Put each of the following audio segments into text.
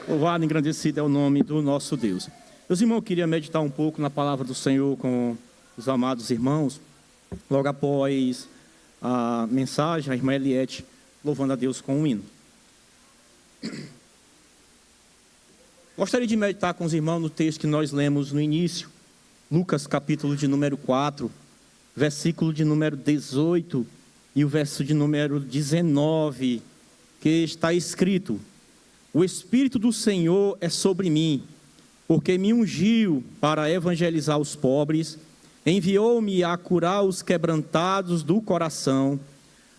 Louvado e engrandecido é o nome do nosso Deus. Meus irmãos, eu queria meditar um pouco na palavra do Senhor com os amados irmãos, logo após a mensagem, a irmã Eliette louvando a Deus com um hino. Gostaria de meditar com os irmãos no texto que nós lemos no início, Lucas capítulo de número 4, versículo de número 18 e o verso de número 19, que está escrito: o Espírito do Senhor é sobre mim, porque me ungiu para evangelizar os pobres, enviou-me a curar os quebrantados do coração,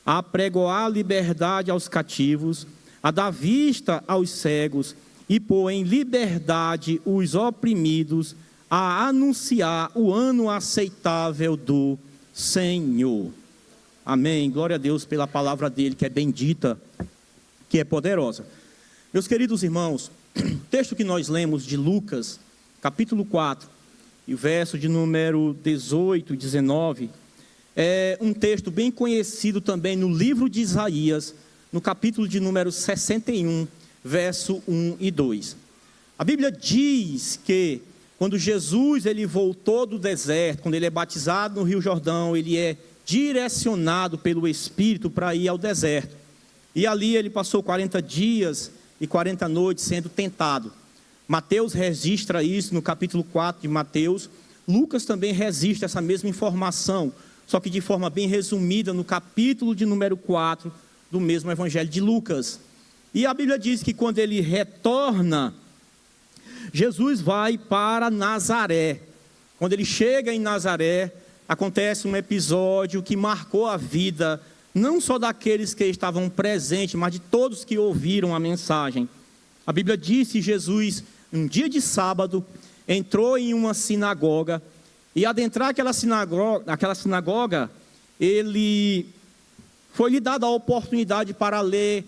a apregoar liberdade aos cativos, a dar vista aos cegos e pôr em liberdade os oprimidos, a anunciar o ano aceitável do Senhor. Amém. Glória a Deus pela palavra dele, que é bendita, que é poderosa. Meus queridos irmãos, o texto que nós lemos de Lucas, capítulo 4, e o verso de número 18 e 19, é um texto bem conhecido também no livro de Isaías, no capítulo de número 61, verso 1 e 2. A Bíblia diz que quando Jesus ele voltou do deserto, quando ele é batizado no Rio Jordão, ele é direcionado pelo Espírito para ir ao deserto. E ali ele passou 40 dias e 40 noites sendo tentado. Mateus registra isso no capítulo 4 de Mateus. Lucas também registra essa mesma informação, só que de forma bem resumida no capítulo de número 4 do mesmo evangelho de Lucas. E a Bíblia diz que quando ele retorna, Jesus vai para Nazaré. Quando ele chega em Nazaré, acontece um episódio que marcou a vida não só daqueles que estavam presentes, mas de todos que ouviram a mensagem. A Bíblia diz que Jesus, um dia de sábado, entrou em uma sinagoga, e adentrar aquela sinagoga, ele foi-lhe dada a oportunidade para ler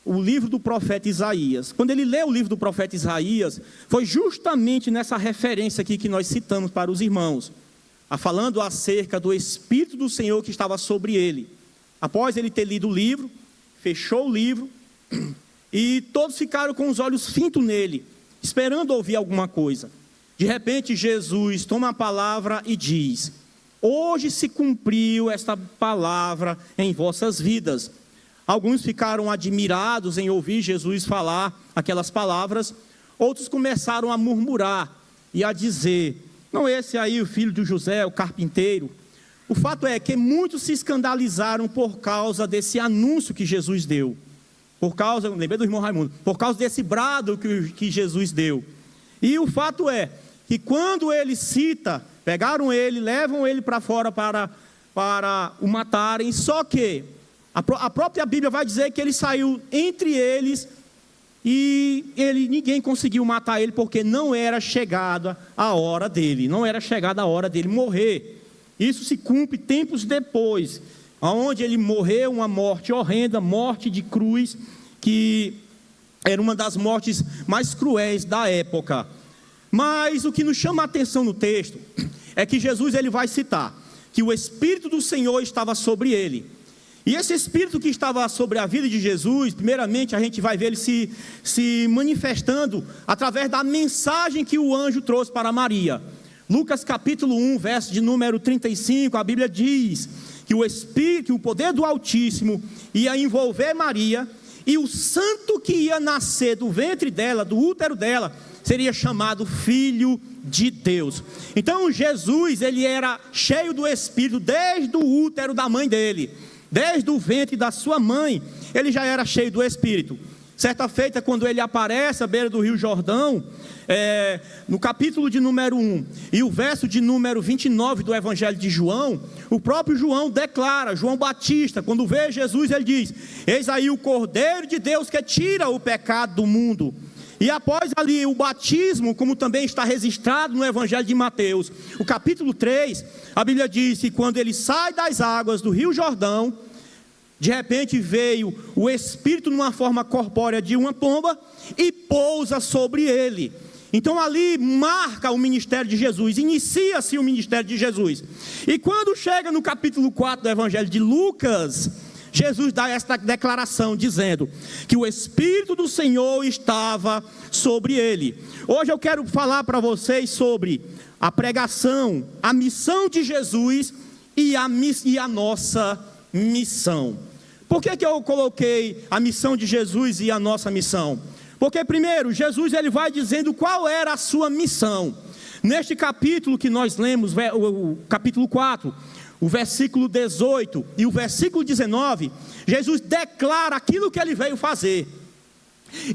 o livro do profeta Isaías. Quando ele lê o livro do profeta Isaías, foi justamente nessa referência aqui que nós citamos para os irmãos, falando acerca do Espírito do Senhor que estava sobre ele. Após ele ter lido o livro, fechou o livro, e todos ficaram com os olhos fintos nele, esperando ouvir alguma coisa. De repente, Jesus toma a palavra e diz: hoje se cumpriu esta palavra em vossas vidas. Alguns ficaram admirados em ouvir Jesus falar aquelas palavras, outros começaram a murmurar e a dizer: não é esse aí o filho de José, o carpinteiro? O fato é que muitos se escandalizaram por causa desse anúncio que Jesus deu. Lembrei do irmão Raimundo, por causa desse brado que Jesus deu. E o fato é que quando ele cita, pegaram ele, levam ele para fora para o matarem, só que a própria Bíblia vai dizer que ele saiu entre eles e ninguém conseguiu matar ele porque não era chegada a hora dele, não era chegada a hora dele morrer. Isso se cumpre tempos depois, onde ele morreu uma morte horrenda, morte de cruz, que era uma das mortes mais cruéis da época. Mas o que nos chama a atenção no texto é que Jesus ele vai citar que o Espírito do Senhor estava sobre ele. E esse Espírito que estava sobre a vida de Jesus, primeiramente a gente vai ver ele se manifestando através da mensagem que o anjo trouxe para Maria. Lucas capítulo 1, verso de número 35, a Bíblia diz que o Espírito, o poder do Altíssimo ia envolver Maria, e o santo que ia nascer do ventre dela, do útero dela, seria chamado Filho de Deus. Então Jesus, ele era cheio do Espírito desde o útero da mãe dele, desde o ventre da sua mãe, ele já era cheio do Espírito. Certa feita, quando ele aparece à beira do Rio Jordão, no capítulo de número 1 e o verso de número 29 do Evangelho de João, o próprio João declara, João Batista, quando vê Jesus, ele diz: eis aí o Cordeiro de Deus que tira o pecado do mundo. E após ali o batismo, como também está registrado no Evangelho de Mateus, o capítulo 3, a Bíblia diz que quando ele sai das águas do Rio Jordão, de repente veio o Espírito numa forma corpórea de uma pomba e pousa sobre ele. Então ali marca o ministério de Jesus, inicia-se o ministério de Jesus. E quando chega no capítulo 4 do Evangelho de Lucas, Jesus dá esta declaração dizendo que o Espírito do Senhor estava sobre ele. Hoje eu quero falar para vocês sobre a pregação, a missão de Jesus e a nossa missão. Por que eu coloquei a missão de Jesus e a nossa missão? Porque primeiro, Jesus ele vai dizendo qual era a sua missão. Neste capítulo que nós lemos, o capítulo 4, o versículo 18 e o versículo 19, Jesus declara aquilo que ele veio fazer.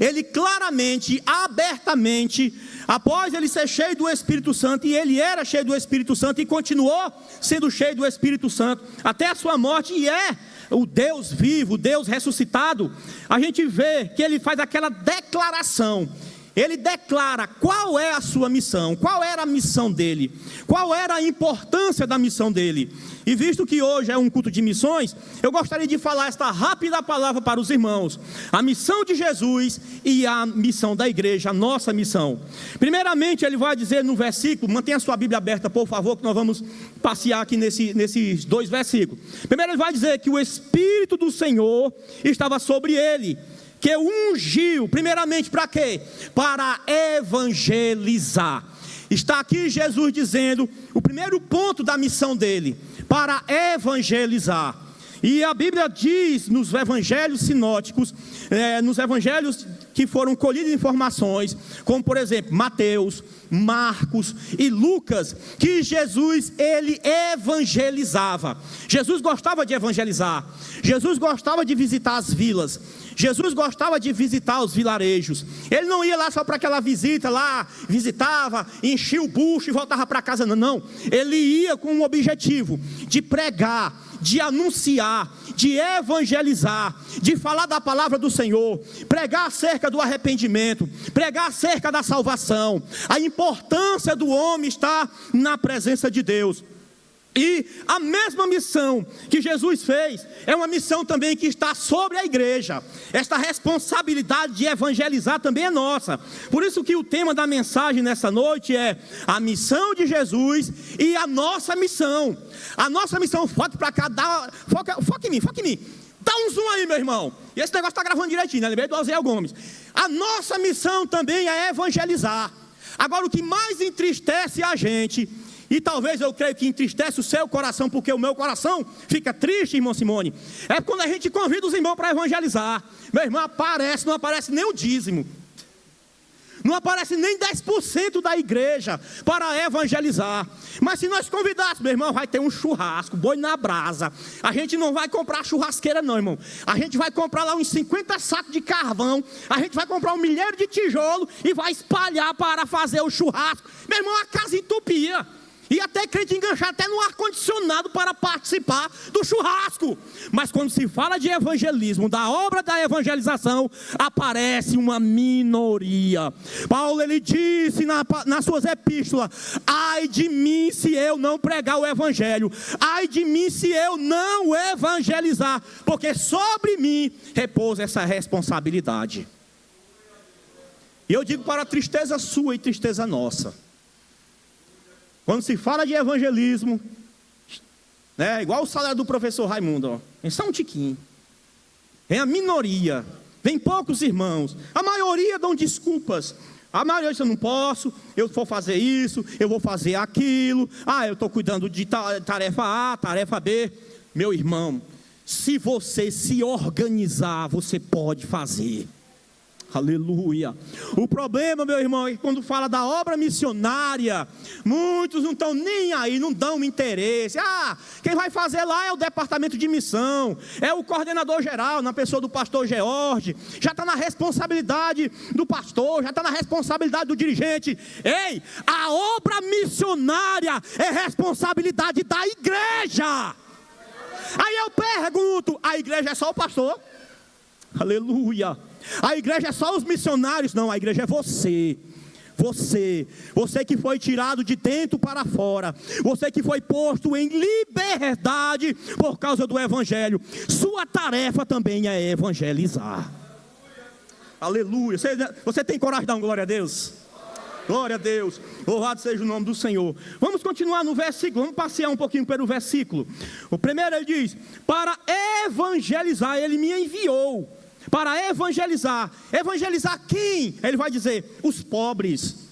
Ele claramente, abertamente, após ele ser cheio do Espírito Santo, e ele era cheio do Espírito Santo e continuou sendo cheio do Espírito Santo até a sua morte, e é o Deus vivo, o Deus ressuscitado, a gente vê que ele faz aquela declaração. Ele declara qual é a sua missão, qual era a missão dele, qual era a importância da missão dele. E visto que hoje é um culto de missões, eu gostaria de falar esta rápida palavra para os irmãos. A missão de Jesus e a missão da igreja, a nossa missão. Primeiramente ele vai dizer no versículo, mantenha a sua Bíblia aberta por favor, que nós vamos passear aqui nesses dois versículos. Primeiro ele vai dizer que o Espírito do Senhor estava sobre ele, que ungiu, primeiramente para quê? Para evangelizar. Está aqui Jesus dizendo o primeiro ponto da missão dele, para evangelizar. E a Bíblia diz nos evangelhos sinóticos, nos evangelhos que foram colhidas informações, como por exemplo Mateus, Marcos e Lucas, que Jesus ele evangelizava. Jesus gostava de evangelizar. Jesus gostava de visitar as vilas. Jesus gostava de visitar os vilarejos. Ele não ia lá só para aquela visita lá, visitava, enchia o bucho e voltava para casa, não. Ele ia com um objetivo de pregar, de anunciar, de evangelizar, de falar da palavra do Senhor, pregar acerca do arrependimento, pregar acerca da salvação. A importância do homem está na presença de Deus. E a mesma missão que Jesus fez é uma missão também que está sobre a igreja. Esta responsabilidade de evangelizar também é nossa. Por isso que o tema da mensagem nessa noite é a missão de Jesus e a nossa missão. A nossa missão, foque para cá, foque em mim. Dá um zoom aí, meu irmão. E esse negócio está gravando direitinho, né? Lembrei do Alzéio Gomes. A nossa missão também é evangelizar. Agora o que mais entristece a gente, e talvez eu creio que entristece o seu coração, porque o meu coração fica triste, irmão Simone, é quando a gente convida os irmãos para evangelizar. Meu irmão, não aparece nem o dízimo, não aparece nem 10% da igreja para evangelizar. Mas se nós convidássemos, meu irmão, vai ter um churrasco, boi na brasa. A gente não vai comprar churrasqueira não, irmão. A gente vai comprar lá uns 50 sacos de carvão, a gente vai comprar 1 milheiro de tijolo e vai espalhar para fazer o churrasco. Meu irmão, a casa entupia. E até crente enganchar até no ar-condicionado para participar do churrasco. Mas quando se fala de evangelismo, da obra da evangelização, aparece uma minoria. Paulo ele disse nas suas epístolas: ai de mim se eu não pregar o evangelho, ai de mim se eu não evangelizar, porque sobre mim repousa essa responsabilidade. E eu digo para a tristeza sua e tristeza nossa, quando se fala de evangelismo, né, igual o salário do professor Raimundo, ó, vem só um tiquinho, vem a minoria, vem poucos irmãos, a maioria dão desculpas. A maioria diz: eu não posso, eu vou fazer isso, eu vou fazer aquilo, eu estou cuidando de tarefa A, tarefa B. Meu irmão, se você se organizar, você pode fazer. Aleluia. O problema, meu irmão, é que quando fala da obra missionária, muitos não estão nem aí, não dão interesse. Quem vai fazer lá é o departamento de missão, é o coordenador geral, na pessoa do pastor George. Já está na responsabilidade do pastor, já está na responsabilidade do dirigente. Ei, a obra missionária é responsabilidade da igreja. Aí eu pergunto: a igreja é só o pastor? Aleluia. A igreja é só os missionários? Não, a igreja é você. Você que foi tirado de dentro para fora, você que foi posto em liberdade por causa do evangelho. Sua tarefa também é evangelizar. Aleluia. Você tem coragem de dar uma glória a Deus? Glória a Deus, louvado seja o nome do Senhor. Vamos continuar no versículo, vamos passear um pouquinho pelo versículo. O primeiro ele diz, para evangelizar, ele me enviou. Para evangelizar, evangelizar quem? Ele vai dizer, os pobres.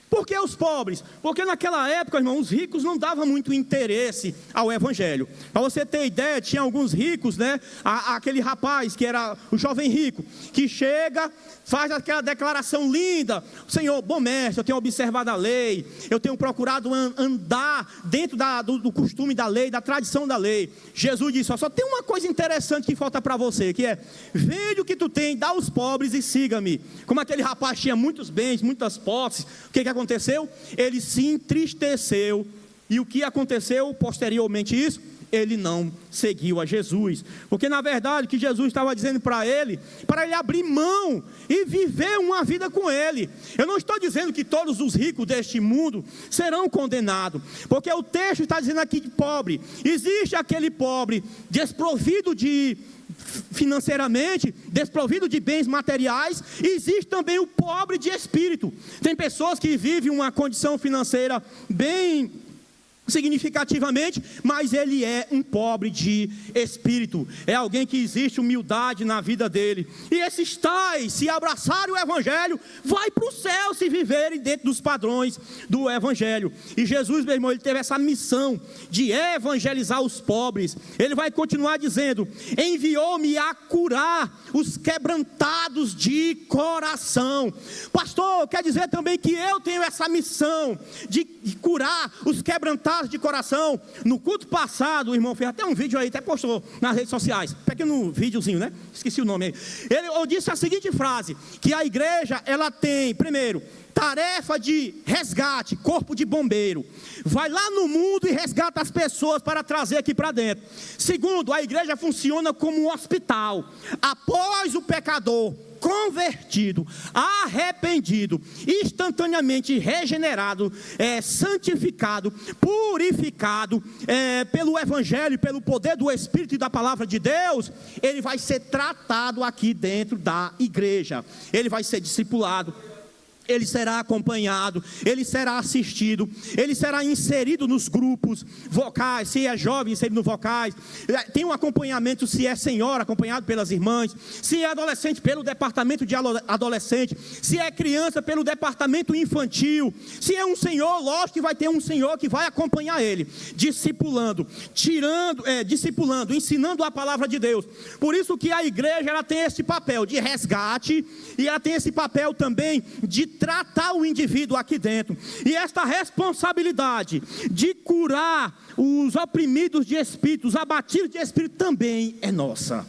Por que os pobres? Porque naquela época, irmão, os ricos não davam muito interesse ao evangelho. Para você ter ideia, tinha alguns ricos, né? Aquele rapaz que era o jovem rico, que chega, faz aquela declaração linda: Senhor, bom mestre, eu tenho observado a lei, eu tenho procurado andar dentro do costume da lei, da tradição da lei. Jesus disse: só tem uma coisa interessante que falta para você, que é: vende o que tu tem, dá aos pobres e siga-me. Como aquele rapaz tinha muitos bens, muitas posses, o que aconteceu? Ele se entristeceu. E o que aconteceu posteriormente isso? Ele não seguiu a Jesus, porque na verdade o que Jesus estava dizendo para ele abrir mão e viver uma vida com ele. Eu não estou dizendo que todos os ricos deste mundo serão condenados, porque o texto está dizendo aqui de pobre. Existe aquele pobre desprovido financeiramente, desprovido de bens materiais, e existe também o pobre de espírito. Tem pessoas que vivem uma condição financeira bem significativamente, mas ele é um pobre de espírito, é alguém que existe humildade na vida dele, e esses tais, se abraçarem o evangelho, vai para o céu se viverem dentro dos padrões do evangelho. E Jesus, meu irmão, ele teve essa missão de evangelizar os pobres. Ele vai continuar dizendo: enviou-me a curar os quebrantados de coração. Pastor, quer dizer também que eu tenho essa missão de curar os quebrantados de coração. No culto passado, o irmão fez até um vídeo aí, até postou nas redes sociais, pequeno videozinho, né? Esqueci o nome aí. Eu disse a seguinte frase: que a igreja, ela tem, primeiro, tarefa de resgate, corpo de bombeiro. Vai lá no mundo e resgata as pessoas para trazer aqui para dentro. Segundo, a igreja funciona como um hospital. Após o pecador convertido, arrependido, instantaneamente regenerado, santificado, purificado pelo evangelho, pelo poder do Espírito e da palavra de Deus, ele vai ser tratado aqui dentro da igreja. Ele vai ser discipulado, ele será acompanhado, ele será assistido, ele será inserido nos grupos vocais. Se é jovem, inserido nos vocais, tem um acompanhamento, se é senhora, acompanhado pelas irmãs, se é adolescente, pelo departamento de adolescente, se é criança, pelo departamento infantil, se é um senhor, lógico que vai ter um senhor que vai acompanhar ele, discipulando, discipulando, ensinando a palavra de Deus. Por isso que a igreja, ela tem esse papel de resgate, e ela tem esse papel também de tratar o indivíduo aqui dentro. E esta responsabilidade de curar os oprimidos de espírito, os abatidos de espírito, também é nossa.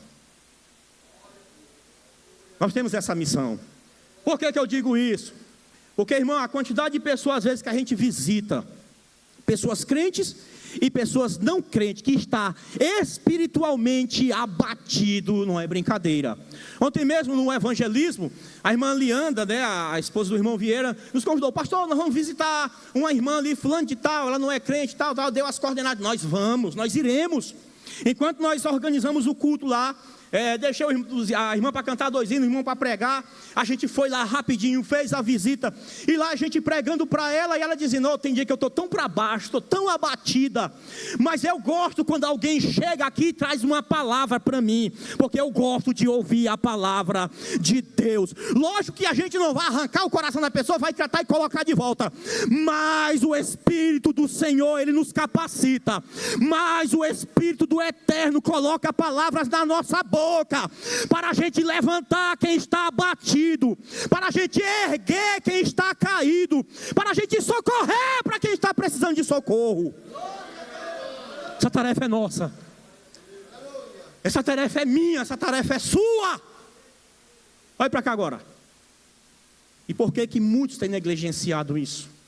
Nós temos essa missão. Por que eu digo isso? Porque, irmão, a quantidade de pessoas às vezes que a gente visita, pessoas crentes e pessoas não crentes, que está espiritualmente abatido, não é brincadeira. Ontem mesmo no evangelismo, a irmã Leandra, né, a esposa do irmão Vieira, nos convidou: pastor, nós vamos visitar uma irmã ali, fulano de tal, ela não é crente, tal, deu as coordenadas. Nós iremos. Enquanto nós organizamos o culto lá, deixei a irmã para cantar 2 hinos, o irmão para pregar. A gente foi lá rapidinho, fez a visita, e lá a gente pregando para ela, e ela dizendo: tem dia que eu estou tão para baixo, estou tão abatida, mas eu gosto quando alguém chega aqui e traz uma palavra para mim, porque eu gosto de ouvir a palavra de Deus. Lógico que a gente não vai arrancar o coração da pessoa, vai tratar e colocar de volta, mas o Espírito do Senhor, ele nos capacita, mas o Espírito do Eterno coloca palavras na nossa boca, para a gente levantar quem está abatido, para a gente erguer quem está caído, para a gente socorrer para quem está precisando de socorro. Essa tarefa é nossa, essa tarefa é minha, essa tarefa é sua. Olha para cá agora. E por que muitos têm negligenciado isso?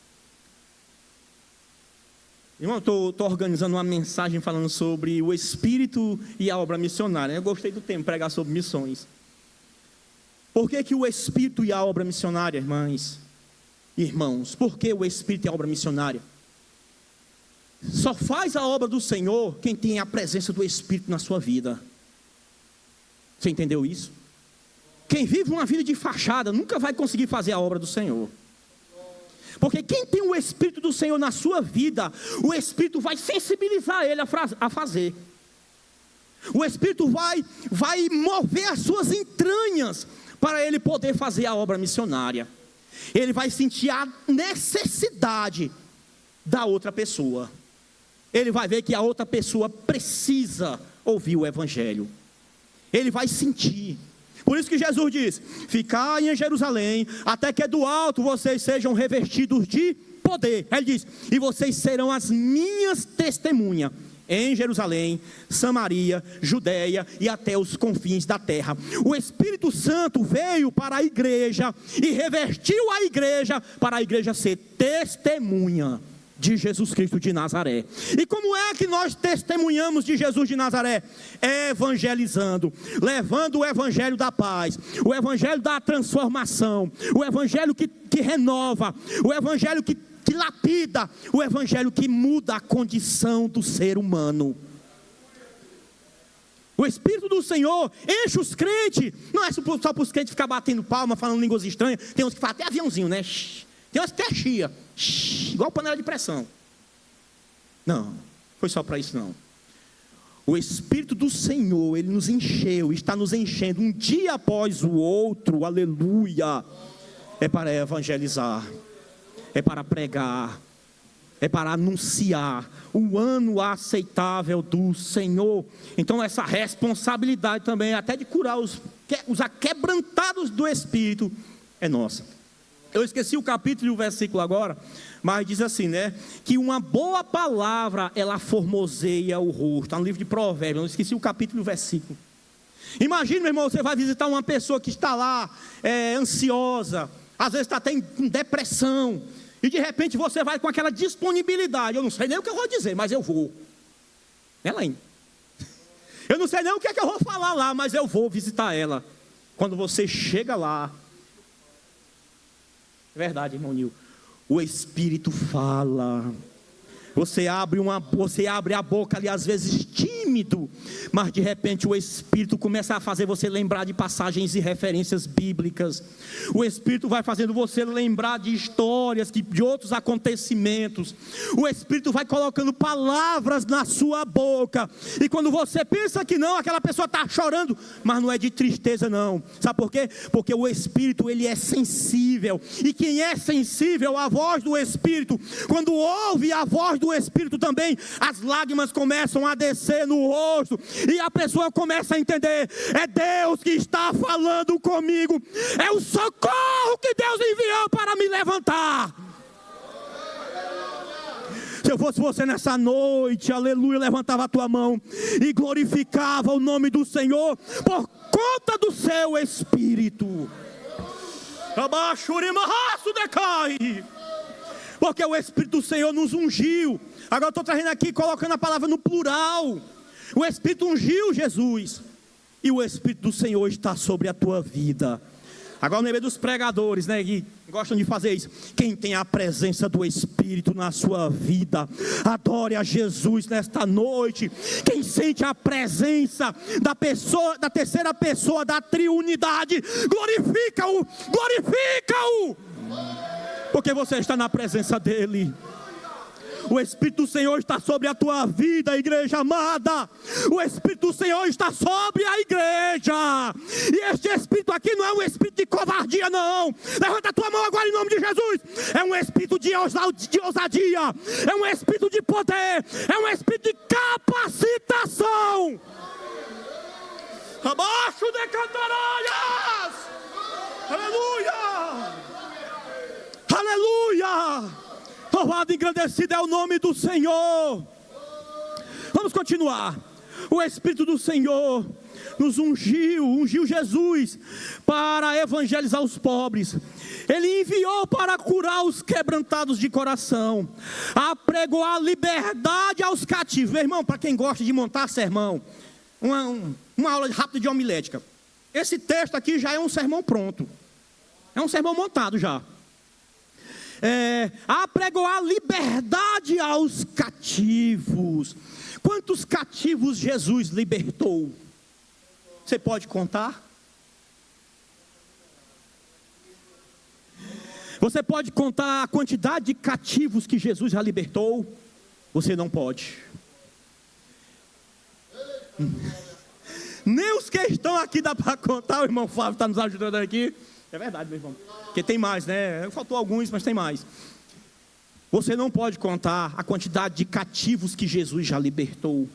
Irmão, estou organizando uma mensagem falando sobre o Espírito e a obra missionária. Eu gostei do tema, pregar sobre missões. Por que o Espírito e a obra missionária, irmãos? Por que o Espírito e a obra missionária? Só faz a obra do Senhor quem tem a presença do Espírito na sua vida. Você entendeu isso? Quem vive uma vida de fachada nunca vai conseguir fazer a obra do Senhor. Porque quem tem o Espírito do Senhor na sua vida, o Espírito vai sensibilizar ele a fazer. O Espírito vai mover as suas entranhas para ele poder fazer a obra missionária. Ele vai sentir a necessidade da outra pessoa. Ele vai ver que a outra pessoa precisa ouvir o Evangelho. Ele vai sentir. Por isso que Jesus diz: ficai em Jerusalém, até que do alto vocês sejam revestidos de poder. Ele diz: e vocês serão as minhas testemunhas em Jerusalém, Samaria, Judeia e até os confins da terra. O Espírito Santo veio para a igreja e revestiu a igreja para a igreja ser testemunha de Jesus Cristo de Nazaré. E como é que nós testemunhamos de Jesus de Nazaré? Evangelizando, levando o evangelho da paz, o evangelho da transformação, o evangelho que renova, o evangelho que lapida, o evangelho que muda a condição do ser humano. O Espírito do Senhor enche os crentes. Não é só para os crentes ficar batendo palma, falando línguas estranhas. Tem uns que falam até aviãozinho, né? Tem uns que até chia, igual panela de pressão. Não, foi só para isso não. O Espírito do Senhor, Ele nos encheu, está nos enchendo um dia após o outro, aleluia. É para evangelizar, é para pregar, é para anunciar o ano aceitável do Senhor. Então essa responsabilidade também, até de curar os aquebrantados do Espírito, é nossa. Eu esqueci o capítulo e o versículo agora, mas diz assim, né? Que uma boa palavra, ela formoseia o rosto. Está no livro de Provérbios, eu esqueci o capítulo e o versículo. Imagina, meu irmão, você vai visitar uma pessoa que está lá, ansiosa, às vezes está até em depressão, e de repente você vai com aquela disponibilidade. Eu não sei nem o que eu vou dizer, mas eu vou. Elaine, eu não sei nem o que é que eu vou falar lá, mas eu vou visitar ela. Quando você chega lá, é verdade, irmão Nil, o Espírito fala. Você abre a boca ali, às vezes tímido, mas de repente o Espírito começa a fazer você lembrar de passagens e referências bíblicas. O Espírito vai fazendo você lembrar de histórias, de outros acontecimentos. O Espírito vai colocando palavras na sua boca. E quando você pensa que não, aquela pessoa está chorando, mas não é de tristeza não. Sabe por quê? Porque o Espírito, ele é sensível. E quem é sensível à voz do Espírito, quando ouve a voz do Espírito também, as lágrimas começam a descer no rosto, e a pessoa começa a entender: é Deus que está falando comigo, é o socorro que Deus enviou para me levantar. Se eu fosse você nessa noite, aleluia, levantava a tua mão e glorificava o nome do Senhor por conta do seu Espírito. Porque o Espírito do Senhor nos ungiu. Agora eu estou trazendo aqui, colocando a palavra no plural. O Espírito ungiu Jesus, e o Espírito do Senhor está sobre a tua vida. Agora eu lembrei dos pregadores, né, que gostam de fazer isso. Quem tem a presença do Espírito na sua vida, adore a Jesus nesta noite. Quem sente a presença da terceira pessoa da triunidade, glorifica-o, glorifica-o, porque você está na presença dEle. O Espírito do Senhor está sobre a tua vida, igreja amada. O Espírito do Senhor está sobre a igreja. E este Espírito aqui não é um Espírito de covardia, não. Levanta a tua mão agora em nome de Jesus. É um Espírito de ousadia. É um Espírito de poder. É um Espírito de capacitação. Abaixo de cantaralhas. Aleluia. Aleluia. Louvado e engrandecido é o nome do Senhor. Vamos continuar. O Espírito do Senhor nos ungiu Jesus para evangelizar os pobres. Ele enviou para curar os quebrantados de coração, apregou a liberdade aos cativos. Meu irmão, para quem gosta de montar sermão, uma aula rápida de homilética. Esse texto aqui já é um sermão pronto. É um sermão montado já. Apregou a liberdade aos cativos. Quantos cativos Jesus libertou? Você pode contar? Você pode contar a quantidade de cativos que Jesus já libertou? Você não pode. Nem os que estão aqui dá para contar. O irmão Flávio está nos ajudando aqui. É verdade, meu irmão. Porque tem mais, né? Faltou alguns, mas tem mais. Você não pode contar a quantidade de cativos que Jesus já libertou.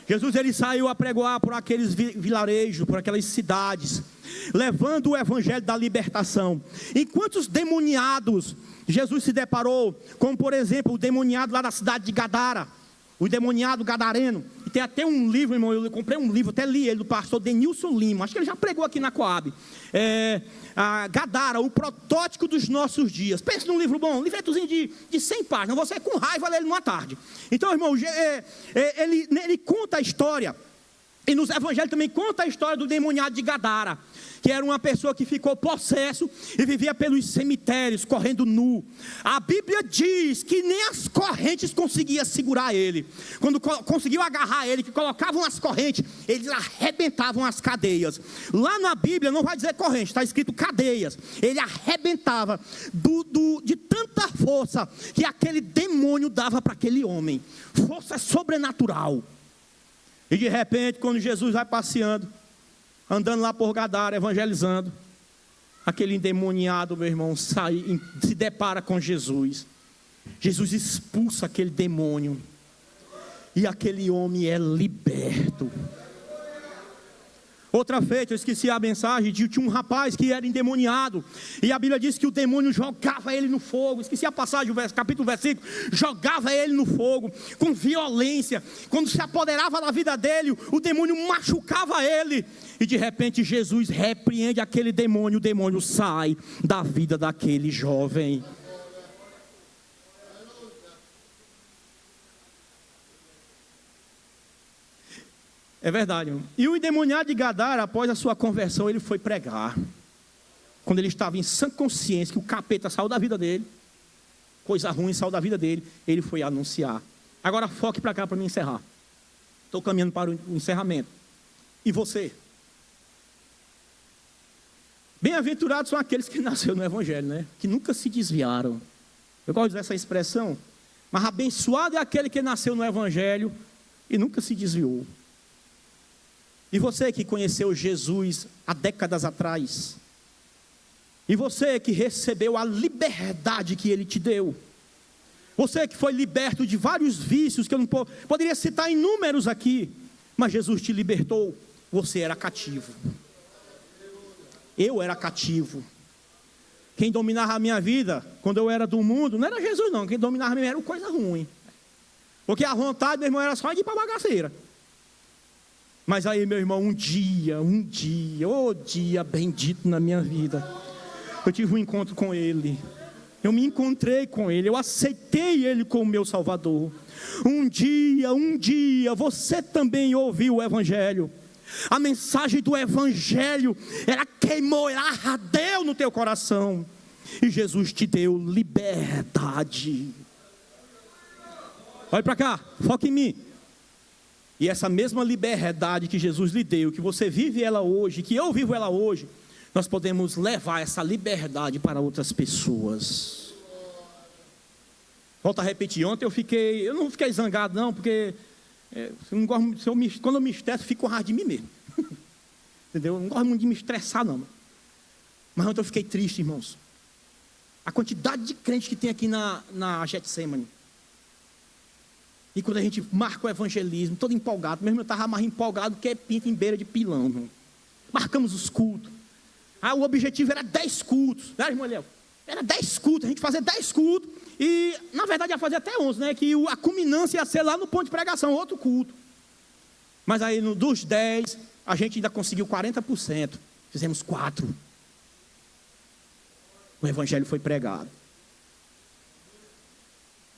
Jesus, ele saiu a pregoar por aqueles vilarejos, por aquelas cidades, levando o evangelho da libertação. E quantos demoniados Jesus se deparou, como por exemplo o demoniado lá da cidade de Gadara, o demoniado gadareno. E tem até um livro, irmão, eu comprei um livro, até li ele, do pastor Denilson Lima, acho que ele já pregou aqui na Coab. Gadara, o protótipo dos nossos dias. Pense num livro bom, um livretozinho de 100 páginas, você com raiva lê ele numa tarde. Então, irmão, ele conta a história, e nos evangelhos também conta a história do demoniado de Gadara, que era uma pessoa que ficou possesso e vivia pelos cemitérios, correndo nu. A Bíblia diz que nem as correntes conseguiam segurar ele. Quando conseguiu agarrar ele, que colocavam as correntes, eles arrebentavam as cadeias. Lá na Bíblia não vai dizer corrente, está escrito cadeias. Ele arrebentava de tanta força que aquele demônio dava para aquele homem. Força sobrenatural. E de repente, quando Jesus vai passeando, andando lá por Gadara, evangelizando, aquele endemoniado, meu irmão, se depara com Jesus. Jesus expulsa aquele demônio, e aquele homem é liberto. Outra feita, eu esqueci a mensagem, tinha um rapaz que era endemoniado, e a Bíblia diz que o demônio jogava ele no fogo. Esqueci a passagem, o capítulo, versículo. Jogava ele no fogo, com violência. Quando se apoderava da vida dele, o demônio machucava ele. E de repente Jesus repreende aquele demônio, o demônio sai da vida daquele jovem. É verdade, irmão. E o endemoniado de Gadara, após a sua conversão, ele foi pregar. Quando ele estava em sã consciência que o capeta saiu da vida dele, coisa ruim saiu da vida dele, ele foi anunciar. Agora foque para cá para me encerrar. Estou caminhando para o encerramento. E você? Bem-aventurados são aqueles que nasceram no Evangelho, né? Que nunca se desviaram. Eu gosto dessa expressão. Mas abençoado é aquele que nasceu no Evangelho e nunca se desviou. E você que conheceu Jesus há décadas atrás, e você que recebeu a liberdade que Ele te deu, você que foi liberto de vários vícios, que eu não poderia citar inúmeros aqui, mas Jesus te libertou. Você era cativo, eu era cativo. Quem dominava a minha vida, quando eu era do mundo, não era Jesus não, quem dominava a minha vida era coisa ruim, porque a vontade, meu irmão, era só de ir para a bagaceira. Mas aí, meu irmão, um dia, oh dia bendito na minha vida, eu tive um encontro com Ele, eu me encontrei com Ele, eu aceitei Ele como meu Salvador. Um dia, você também ouviu o Evangelho, a mensagem do Evangelho, ela queimou, ela ardeu no teu coração, e Jesus te deu liberdade. Olha para cá, foca em mim. E essa mesma liberdade que Jesus lhe deu, que você vive ela hoje, que eu vivo ela hoje, nós podemos levar essa liberdade para outras pessoas. Volto a repetir, ontem eu não fiquei zangado não, porque quando eu me estresso, eu fico com raiva de mim mesmo. Entendeu? Eu não gosto muito de me estressar não. Mas ontem eu fiquei triste, irmãos. A quantidade de crentes que tem aqui na Getsemane. E quando a gente marca o evangelismo, todo empolgado, mesmo eu estava mais empolgado que pinta em beira de pilão, irmão. Marcamos os cultos. O objetivo era 10 cultos, né, irmão Léo? Era 10 cultos, a gente fazia 10 cultos, e na verdade ia fazer até 11, né? Que a culminância ia ser lá no ponto de pregação, outro culto. Mas aí dos 10, a gente ainda conseguiu 40%, fizemos 4. O evangelho foi pregado.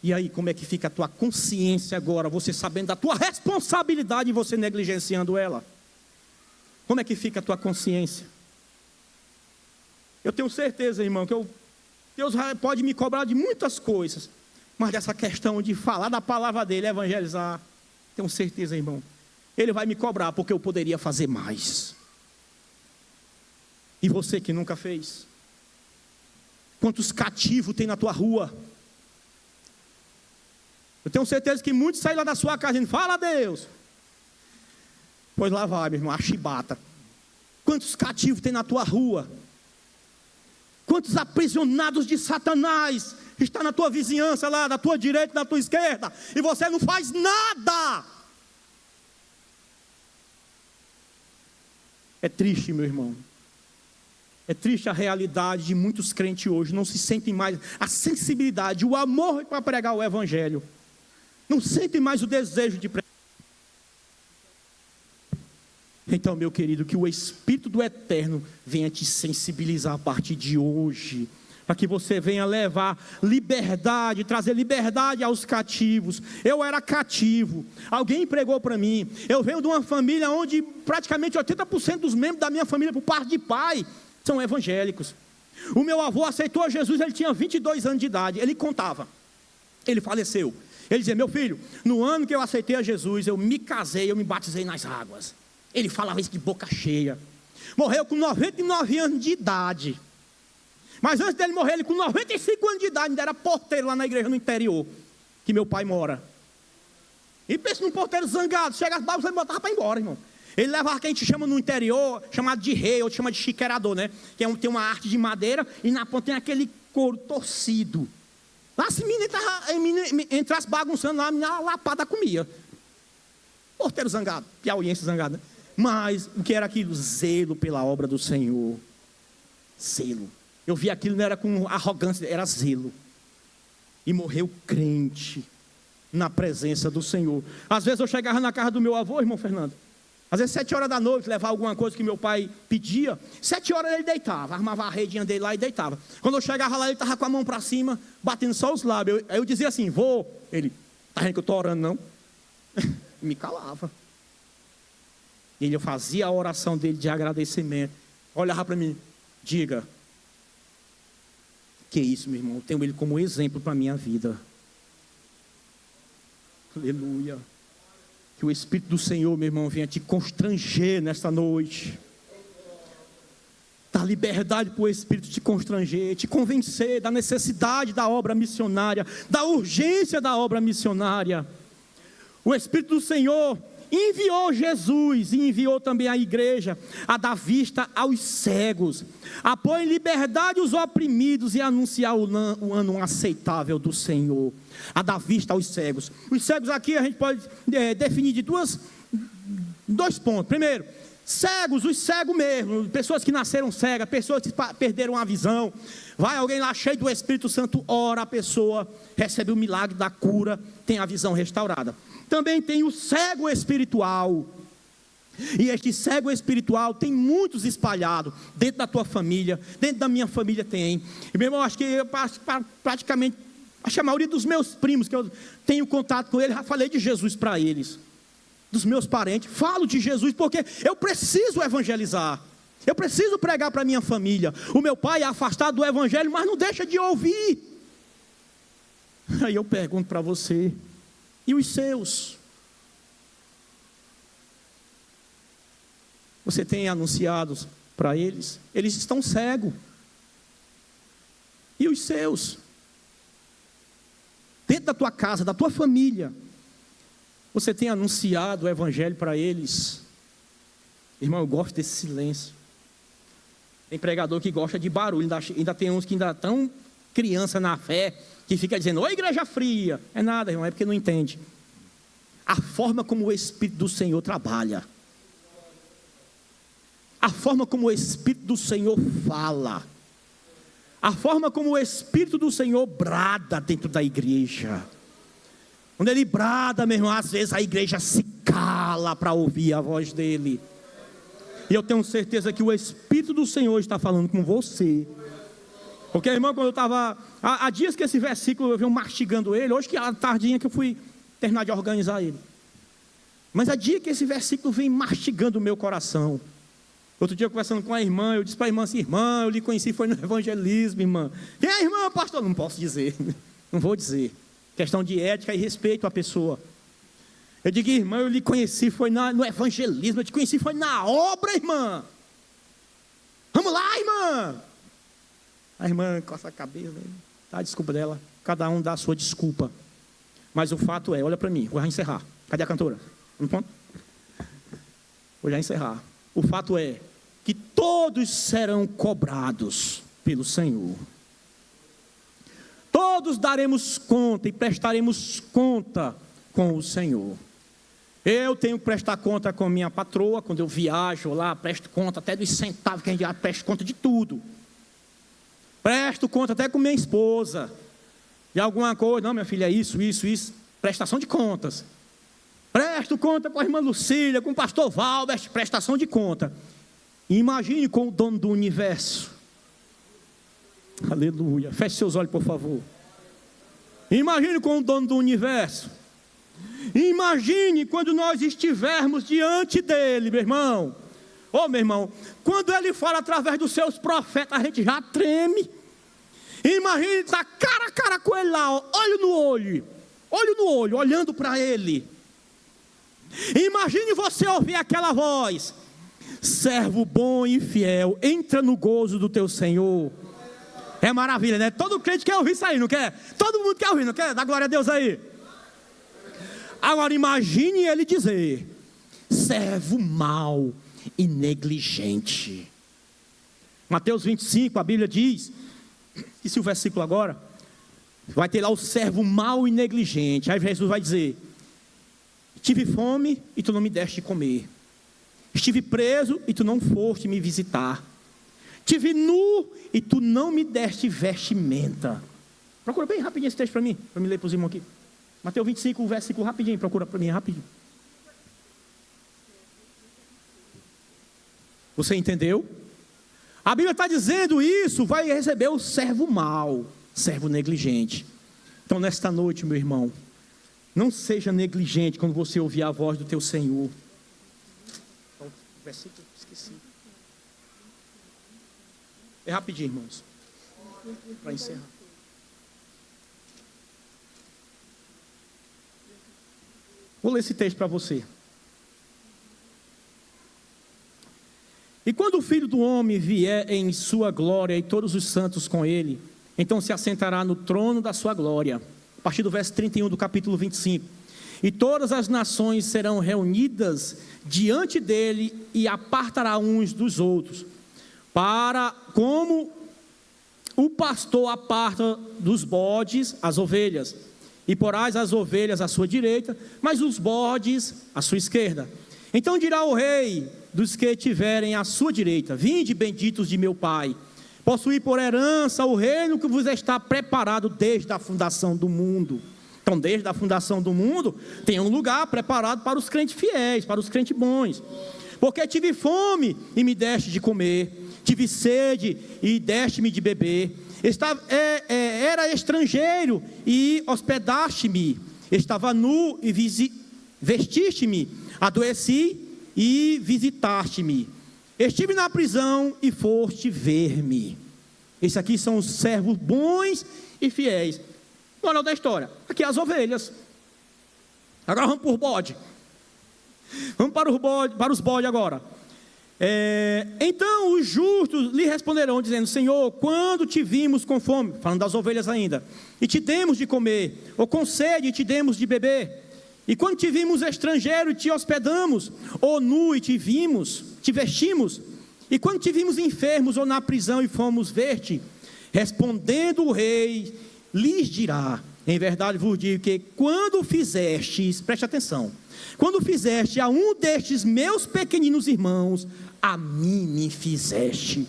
E aí, como é que fica a tua consciência agora, você sabendo da tua responsabilidade e você negligenciando ela? Como é que fica a tua consciência? Eu tenho certeza, irmão, que Deus pode me cobrar de muitas coisas, mas dessa questão de falar da palavra dele, evangelizar, tenho certeza, irmão, Ele vai me cobrar, porque eu poderia fazer mais. E você que nunca fez? Quantos cativos tem na tua rua? Eu tenho certeza que muitos saem lá da sua casa dizendo, fala a Deus. Pois lá vai, meu irmão, a chibata. Quantos cativos tem na tua rua? Quantos aprisionados de Satanás está na tua vizinhança lá, na tua direita, na tua esquerda, e você não faz nada? É triste, meu irmão. É triste a realidade de muitos crentes hoje, não se sentem mais a sensibilidade, o amor para pregar o evangelho. Não sentem mais o desejo de pregar. Então, meu querido, que o Espírito do Eterno venha te sensibilizar a partir de hoje, para que você venha levar liberdade, trazer liberdade aos cativos. Eu era cativo, alguém pregou para mim. Eu venho de uma família onde praticamente 80% dos membros da minha família, por parte de pai, são evangélicos. O meu avô aceitou Jesus, ele tinha 22 anos de idade, ele contava, ele faleceu. Ele dizia, meu filho, no ano que eu aceitei a Jesus, eu me casei, eu me batizei nas águas. Ele falava isso de boca cheia. Morreu com 99 anos de idade. Mas antes dele morrer, ele com 95 anos de idade, ainda era porteiro lá na igreja no interior, que meu pai mora. E pensa num porteiro zangado, chegasse lá, você botava para ir embora, irmão. Ele levava quem a gente chama no interior, chamado de rei, ou chama de chiqueirador, né? Que tem uma arte de madeira, e na ponta tem aquele couro torcido. Lá se a menina entrasse bagunçando lá, a menina lapada comia. Porteiro zangado, piauiense zangado, né? Mas o que era aquilo? Zelo pela obra do Senhor. Zelo. Eu vi aquilo, não era com arrogância, era zelo. E morreu crente na presença do Senhor. Às vezes eu chegava na casa do meu avô, irmão Fernando, às vezes 7 horas da noite, levar alguma coisa que meu pai pedia, 7 horas ele deitava, armava a redinha dele lá e deitava. Quando eu chegava lá, ele estava com a mão para cima, batendo só os lábios. Aí eu dizia assim, vô, ele, tá vendo que eu estou orando não? E me calava. E ele fazia a oração dele de agradecimento, olhava para mim, diga, que isso, meu irmão, eu tenho ele como exemplo para a minha vida. Aleluia. Que o Espírito do Senhor, meu irmão, venha te constranger nesta noite. Dá liberdade para o Espírito te constranger, te convencer da necessidade da obra missionária, da urgência da obra missionária. O Espírito do Senhor enviou Jesus e enviou também a igreja a dar vista aos cegos, a pôr em liberdade os oprimidos e anunciar o ano aceitável do Senhor, a dar vista aos cegos. Os cegos aqui a gente pode definir de dois pontos. Primeiro, cegos, os cegos mesmo, pessoas que nasceram cegas, pessoas que perderam a visão. Vai alguém lá cheio do Espírito Santo, ora, a pessoa recebe o milagre da cura, tem a visão restaurada. Também tem o cego espiritual. E este cego espiritual tem muitos espalhados dentro da tua família, dentro da minha família tem. E meu irmão, acho que praticamente a maioria dos meus primos que eu tenho contato com eles, já falei de Jesus para eles. Dos meus parentes, falo de Jesus porque eu preciso evangelizar. Eu preciso pregar para a minha família. O meu pai é afastado do evangelho, mas não deixa de ouvir. Aí eu pergunto para você, e os seus? Você tem anunciado para eles? Eles estão cegos. E os seus? Dentro da tua casa, da tua família, você tem anunciado o evangelho para eles? Irmão, eu gosto desse silêncio. Tem pregador que gosta de barulho, ainda tem uns que ainda estão criança na fé, que fica dizendo, ô igreja fria. É nada, irmão, é porque não entende. A forma como o Espírito do Senhor trabalha, a forma como o Espírito do Senhor fala, a forma como o Espírito do Senhor brada dentro da igreja. Quando ele brada, meu irmão, às vezes a igreja se cala para ouvir a voz dele. E eu tenho certeza que o Espírito do Senhor está falando com você. Porque, irmão, quando eu estava... Há dias que esse versículo eu venho mastigando ele. Hoje que é a tardinha que eu fui terminar de organizar ele. Mas há dia que esse versículo vem mastigando o meu coração. Outro dia, conversando com a irmã, eu disse para a irmã assim, irmã, eu lhe conheci, foi no evangelismo, irmã. Quem é a irmã, pastor? Não posso dizer. Não vou dizer. Questão de ética e respeito à pessoa. Eu digo, irmã, eu lhe conheci, foi no evangelismo. Eu te conheci, foi na obra, irmã. Vamos lá, irmã. A irmã coça a cabeça, dá a desculpa dela. Cada um dá a sua desculpa. Mas o fato é, olha para mim, vou já encerrar. Cadê a cantora? Um ponto? Vou já encerrar. O fato é que todos serão cobrados pelo Senhor. Todos daremos conta e prestaremos conta com o Senhor. Eu tenho que prestar conta com minha patroa, quando eu viajo lá, presto conta até dos centavos que a gente presta conta de tudo. Presto conta até com minha esposa. De alguma coisa, não, minha filha, é isso. Prestação de contas. Presto conta com a irmã Lucília, com o pastor Valbert, prestação de conta. Imagine com o dono do universo. Aleluia. Feche seus olhos, por favor. Imagine com o dono do universo. Imagine quando nós estivermos diante dele, meu irmão. Ô, meu irmão, quando ele fala através dos seus profetas, a gente já treme. Imagine estar cara a cara com ele lá, ó, olho no olho, olhando para ele. Imagine você ouvir aquela voz: servo bom e fiel, entra no gozo do teu Senhor. É maravilha, né? Todo crente quer ouvir isso aí, não quer? Todo mundo quer ouvir, não quer? Dá glória a Deus aí. Agora imagine ele dizer: servo mau e negligente. Mateus 25, a Bíblia diz, e se o versículo agora, vai ter lá o servo mau e negligente. Aí Jesus vai dizer: tive fome e tu não me deste de comer. Estive preso e tu não foste me visitar. Tive nu e tu não me deste vestimenta. Procura bem rapidinho esse texto para mim ler para os irmãos aqui. Mateus 25, o versículo rapidinho, procura para mim rapidinho. Você entendeu? A Bíblia está dizendo isso, vai receber o servo mau, servo negligente. Então nesta noite, meu irmão, não seja negligente quando você ouvir a voz do teu Senhor. O versículo, esqueci. É rapidinho, irmãos, para encerrar. Vou ler esse texto para você. E quando o Filho do Homem vier em sua glória e todos os santos com ele, então se assentará no trono da sua glória. A partir do verso 31 do capítulo 25. E todas as nações serão reunidas diante dele e apartará uns dos outros, para como o pastor aparta dos bodes as ovelhas. E porás as ovelhas à sua direita, mas os bodes à sua esquerda. Então dirá o rei dos que tiverem à sua direita: vinde, benditos de meu Pai, possuí por herança o reino que vos está preparado desde a fundação do mundo. Então, desde a fundação do mundo, tem um lugar preparado para os crentes fiéis, para os crentes bons. Porque tive fome e me deste de comer, tive sede e deste-me de beber. Era estrangeiro e hospedaste-me, estava nu e vestiste-me, adoeci e visitaste-me, estive na prisão e foste ver-me. Esses aqui são os servos bons e fiéis. Moral da história, aqui as ovelhas. Agora vamos para o bode. Vamos para os bodes agora. Então os justos lhe responderão dizendo: Senhor, quando te vimos com fome, falando das ovelhas ainda, e te demos de comer, ou com sede e te demos de beber? E quando te vimos estrangeiro e te hospedamos, ou nu e te vestimos? E quando te vimos enfermos ou na prisão e fomos ver-te? Respondendo o rei, lhes dirá: em verdade vos digo que quando fizestes, preste atenção, quando fizeste a um destes meus pequeninos irmãos, a mim me fizeste.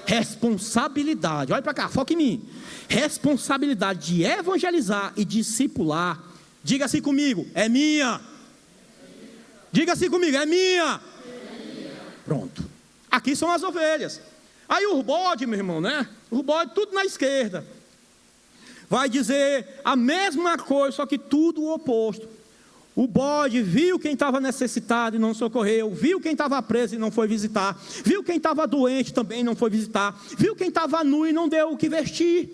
Responsabilidade, olha para cá, foca em mim. Responsabilidade de evangelizar e discipular. Diga assim comigo: é minha. Diga assim comigo: é minha. Pronto. Aqui são as ovelhas. Aí o bode, meu irmão, né? O bode tudo na esquerda. Vai dizer a mesma coisa, só que tudo o oposto. O bode viu quem estava necessitado e não socorreu, viu quem estava preso e não foi visitar, viu quem estava doente também e não foi visitar, viu quem estava nu e não deu o que vestir,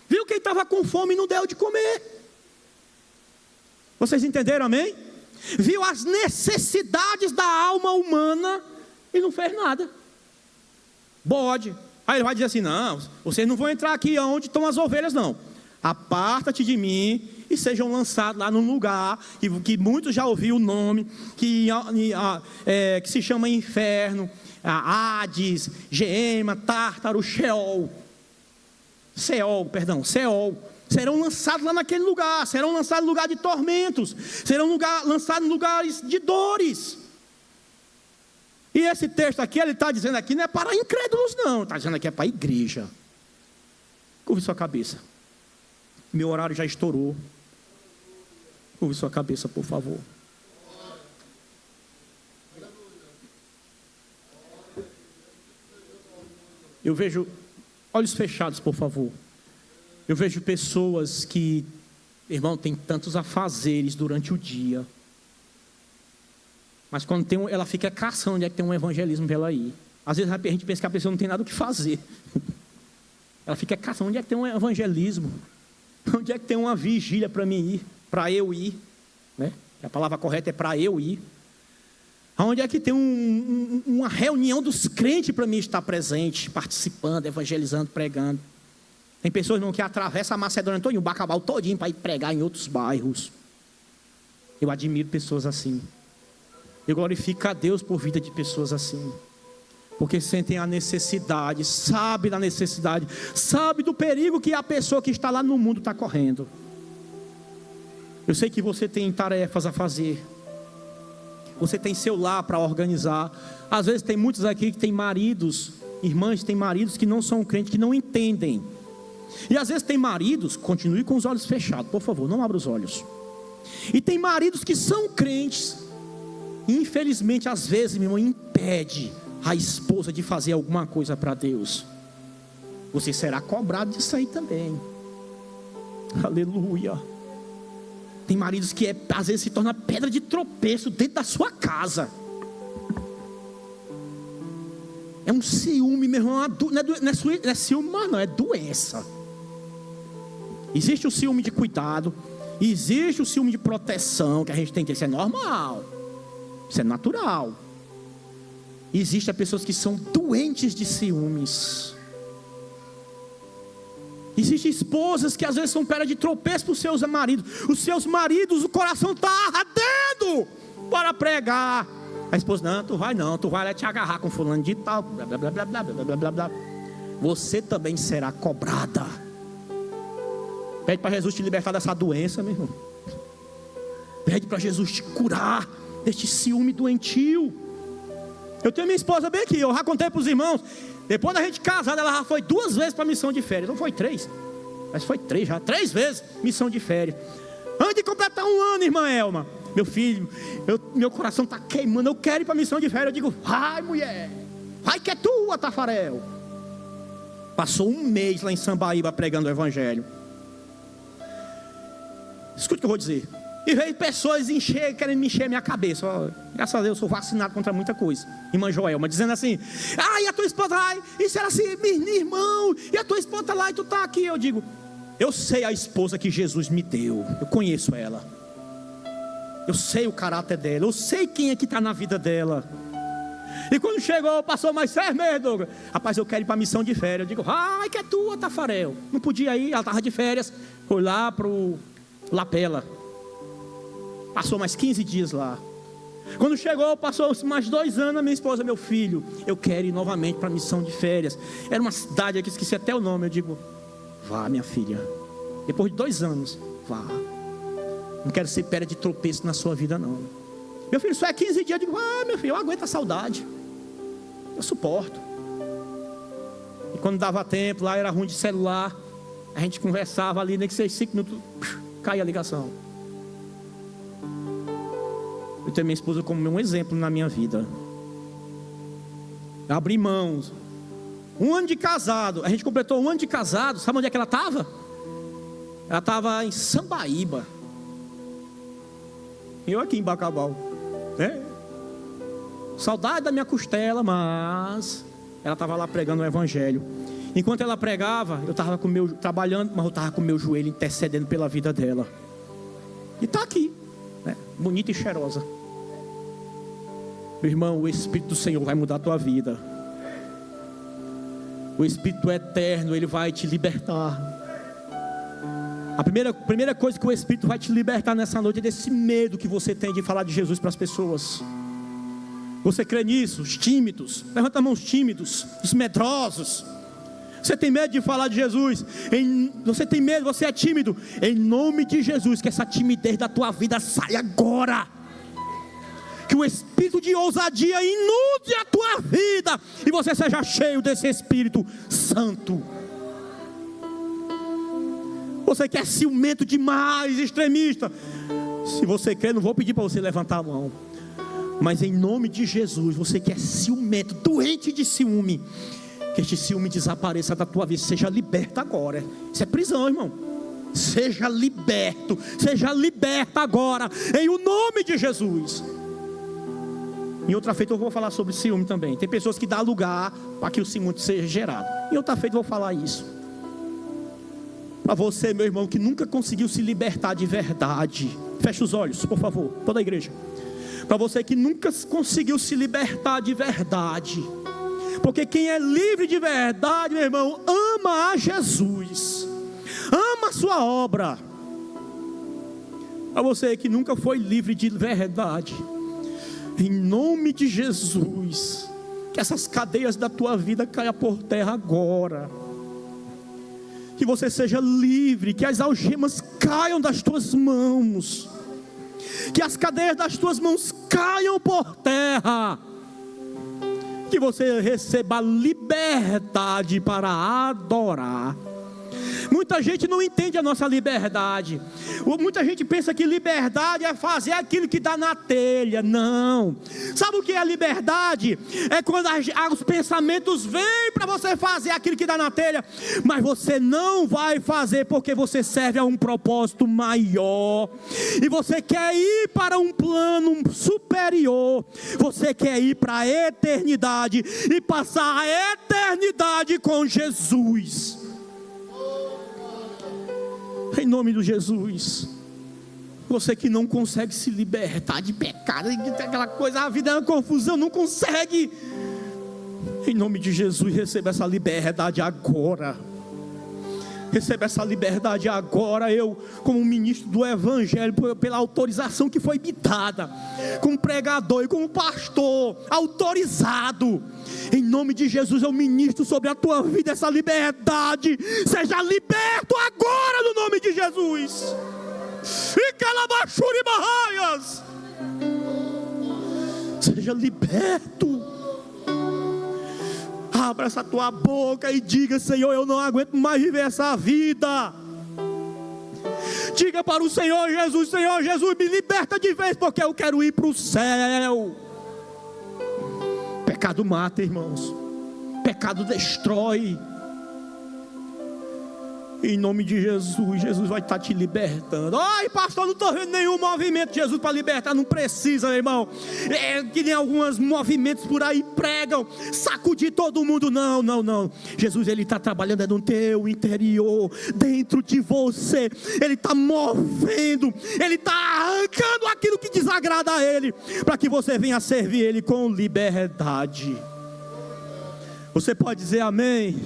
viu quem estava com fome e não deu de comer. Vocês entenderam, amém? Viu as necessidades da alma humana e não fez nada. Bode. Aí ele vai dizer assim: não, vocês não vão entrar aqui onde estão as ovelhas, não. Aparta-te de mim e sejam lançados lá num lugar que muitos já ouviram o nome, que se chama inferno, Hades, Geema, Tártaro, Sheol. Seol. Serão lançados lá naquele lugar, serão lançados no lugar de tormentos, serão lançados em lugares de dores. E esse texto aqui, ele está dizendo aqui, não é para incrédulos não, está dizendo aqui é para a igreja. Curve sua cabeça. Meu horário já estourou. Curve sua cabeça, por favor. Eu vejo, olhos fechados, por favor. Eu vejo pessoas que, irmão, tem tantos afazeres durante o dia. Mas quando tem ela fica caçando onde é que tem um evangelismo para ela ir. Às vezes a gente pensa que a pessoa não tem nada o que fazer. Ela fica caçando onde é que tem um evangelismo. Onde é que tem uma vigília para mim ir, para eu ir, né? A palavra correta é para eu ir. Onde é que tem uma reunião dos crentes para mim estar presente, participando, evangelizando, pregando. Tem pessoas, irmão, que atravessam a Macedônia todinha, o Bacabal todinho para ir pregar em outros bairros. Eu admiro pessoas assim. Eu glorifico a Deus por vida de pessoas assim. Porque sentem a necessidade, sabe da necessidade, sabe do perigo que a pessoa que está lá no mundo está correndo. Eu sei que você tem tarefas a fazer. Você tem seu lar para organizar. Às vezes tem muitos aqui que têm maridos, irmãs têm maridos que não são crentes, que não entendem. E às vezes tem maridos, continue com os olhos fechados, por favor, não abra os olhos. E tem maridos que são crentes, e infelizmente às vezes, meu irmão, impede a esposa de fazer alguma coisa para Deus. Você será cobrado disso aí também. Aleluia. Tem maridos que às vezes se torna pedra de tropeço dentro da sua casa. É um ciúme, meu irmão. Não é ciúme, mas não, é doença. Existe o ciúme de cuidado, existe o ciúme de proteção que a gente tem que ter. Isso é normal, isso é natural. Existem pessoas que são doentes de ciúmes. Existem esposas que às vezes são pedra de tropeço para os seus maridos. Os seus maridos, o coração está ardendo para pregar. A esposa: não, tu vai lá te agarrar com fulano de tal, blá, blá, blá, blá, blá, blá, blá, blá. Você também será cobrada. Pede para Jesus te libertar dessa doença, meu irmão. Pede para Jesus te curar deste ciúme doentio. Eu tenho minha esposa bem aqui, eu já contei para os irmãos. Depois da gente casada, ela já foi 2 vezes para missão de férias. Não foi 3, mas foi 3 já, 3 vezes missão de férias. Antes de completar 1 ano, irmã Elma, meu filho, meu coração está queimando, eu quero ir para a missão de férias. Eu digo: vai, mulher, vai que é tua, Tafarel. Passou 1 mês lá em Sambaíba pregando o evangelho. Escute o que eu vou dizer. E veio pessoas querendo me encher minha cabeça. Graças a Deus eu sou vacinado contra muita coisa. Irmã Joelma dizendo assim: e a tua esposa lá? Isso era assim, irmão, e a tua esposa está lá e tu está aqui. Eu digo: eu sei a esposa que Jesus me deu, eu conheço ela, eu sei o caráter dela, eu sei quem é que está na vida dela. E quando chegou, passou mais 6 meses, Douglas: rapaz, eu quero ir para a missão de férias. Eu digo: ai, que é tua, Tafarel. Não podia ir, ela estava de férias. Foi lá para o Lapela. Passou mais 15 dias lá. Quando chegou, passou mais 2 anos. A minha esposa: meu filho, eu quero ir novamente para a missão de férias. Era uma cidade aqui, esqueci até o nome. Eu digo: vá, minha filha. Depois de 2 anos, vá. Não quero ser pedra de tropeço na sua vida, não. Meu filho, só é 15 dias. Eu digo: meu filho, eu aguento a saudade, eu suporto. E quando dava tempo, lá era ruim de celular, a gente conversava ali, nem que seja 5 minutos, caía a ligação. Eu tenho minha esposa como um exemplo na minha vida. Eu abri mãos. 1 ano de casado. A gente completou 1 ano de casado. Sabe onde é que ela estava? Ela estava em Sambaíba. Eu aqui em Bacabal. Saudade da minha costela, mas ela estava lá pregando o evangelho. Enquanto ela pregava, eu estava trabalhando, mas eu estava com o meu joelho intercedendo pela vida dela. E está aqui, né? Bonita e cheirosa. Meu irmão, o Espírito do Senhor vai mudar a tua vida. O Espírito eterno, ele vai te libertar. A primeira coisa que o Espírito vai te libertar nessa noite é desse medo que você tem de falar de Jesus para as pessoas. Você crê nisso? Os tímidos, levanta a mão, os tímidos, os medrosos. Você tem medo de falar de Jesus? Você tem medo, você é tímido. Em nome de Jesus, que essa timidez da tua vida saia agora. Que o espírito de ousadia inunde a tua vida e você seja cheio desse Espírito Santo. Você que é ciumento demais, extremista, se você crê, não vou pedir para você levantar a mão, mas em nome de Jesus, você que é ciumento, doente de ciúme, que este ciúme desapareça da tua vida, seja liberto agora. Isso é prisão, irmão. Seja liberto, seja liberta agora, em o nome de Jesus. Em outra feita eu vou falar sobre ciúme também. Tem pessoas que dão lugar para que o ciúme seja gerado. Em outra feita eu vou falar isso. Para você, meu irmão, que nunca conseguiu se libertar de verdade, feche os olhos, por favor, toda a igreja. Para você que nunca conseguiu se libertar de verdade, porque quem é livre de verdade, meu irmão, ama a Jesus, ama a sua obra. Para você que nunca foi livre de verdade, em nome de Jesus, que essas cadeias da tua vida caiam por terra agora. Que você seja livre, que as algemas caiam das tuas mãos, que as cadeias das tuas mãos caiam por terra, que você receba liberdade para adorar. Muita gente não entende a nossa liberdade. Muita gente pensa que liberdade é fazer aquilo que dá na telha. Não. Sabe o que é liberdade? É quando os pensamentos vêm para você fazer aquilo que dá na telha, mas você não vai fazer porque você serve a um propósito maior. E você quer ir para um plano superior. Você quer ir para a eternidade e passar a eternidade com Jesus. Em nome de Jesus. Você que não consegue se libertar de pecado, aquela coisa, a vida é uma confusão, não consegue. Em nome de Jesus, receba essa liberdade agora. Receba essa liberdade agora. Eu, como ministro do Evangelho, pela autorização que foi me dada, como pregador e como pastor autorizado, em nome de Jesus eu ministro sobre a tua vida essa liberdade. Seja liberto agora no nome de Jesus. E calabachuri barraias, seja liberto. Abra essa tua boca e diga: Senhor, eu não aguento mais viver essa vida. Diga para o Senhor Jesus: Senhor Jesus, me liberta de vez, porque eu quero ir para o céu. Pecado mata, irmãos. Pecado destrói. Em nome de Jesus, Jesus vai estar te libertando. Ai, pastor, não estou vendo nenhum movimento de Jesus para libertar. Não precisa, meu irmão. É que nem alguns movimentos por aí pregam, sacudir todo mundo. Não, não, não. Jesus, Ele está trabalhando no teu interior, dentro de você. Ele está movendo, Ele está arrancando aquilo que desagrada a Ele, para que você venha servir Ele com liberdade. Você pode dizer amém?